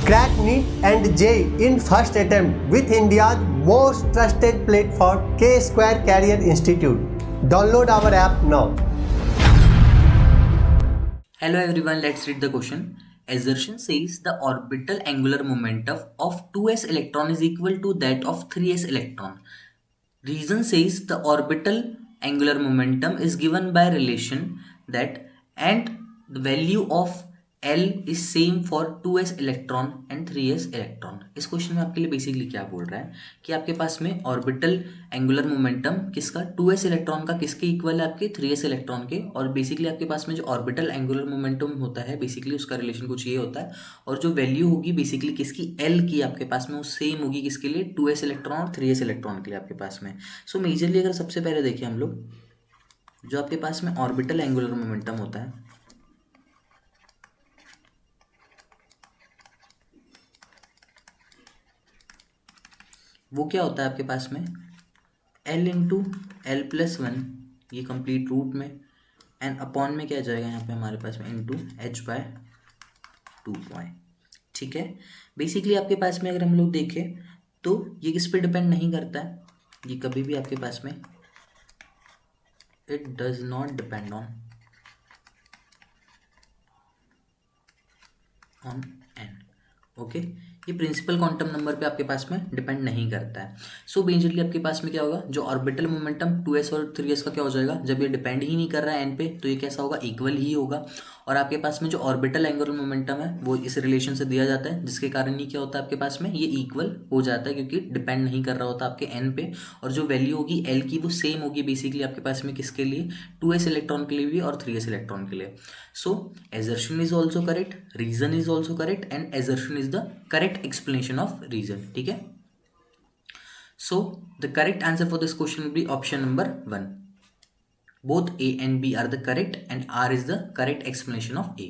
Crack NEET and JEE in first attempt with India's most trusted platform, K-Square Career Institute. Download our app now. Hello everyone, let's read the question. Assertion says the orbital angular momentum of 2s electron is equal to that of 3s electron. Reason says the orbital angular momentum is given by relation that and the value of L is same for 2s electron and 3s electron. इस question में आपके लिए basically क्या बोल रहा है कि आपके पास में ऑर्बिटल एंगुलर मोमेंटम किसका 2s इलेक्ट्रॉन का किसके इक्वल है आपके 3s इलेक्ट्रॉन के. और बेसिकली आपके पास में जो ऑर्बिटल एंगुलर मोमेंटम होता है बेसिकली उसका रिलेशन कुछ ये होता है और जो वैल्यू होगी बेसिकली किसकी L की आपके पास में वो सेम होगी किसके लिए 2s इलेक्ट्रॉन और 3s इलेक्ट्रॉन के लिए आपके पास में. सो मेजरली अगर सबसे पहले देखें हम लोग जो आपके पास में ऑर्बिटल एंगुलर मोमेंटम होता है वो क्या होता है आपके पास में L into L plus one ये कंप्लीट रूट में एंड अपॉन में क्या जाएगा यहाँ पे हमारे पास में इंटू एच बाय 2 पॉइंट. ठीक है. बेसिकली आपके पास में अगर हम लोग देखें तो ये किस पे डिपेंड नहीं करता है, ये कभी भी आपके पास में it does not depend on an. Okay. ये प्रिंसिपल क्वांटम नंबर पे आपके पास में डिपेंड नहीं करता है. सो बेसिकली आपके पास में क्या होगा जो ऑर्बिटल मोमेंटम 2s और 3s का क्या हो जाएगा जब ये डिपेंड ही नहीं कर रहा है एन पे तो ये कैसा होगा इक्वल ही होगा. और आपके पास में जो ऑर्बिटल एंगुलर मोमेंटम है वो इस रिलेशन से दिया जाता है जिसके कारण ये क्या होता है आपके पास में ये इक्वल हो जाता है क्योंकि डिपेंड नहीं कर रहा होता आपके एन पे. और जो वैल्यू होगी एल की वो सेम होगी बेसिकली आपके पास में किसके लिए 2s इलेक्ट्रॉन के लिए भी और 3s इलेक्ट्रॉन के लिए. सो assertion is also correct, reason is also correct and assertion is the correct explanation of reason. ठीक है. So the correct answer for this question will be option number 1. Both A and B are the correct and R is the correct explanation of A.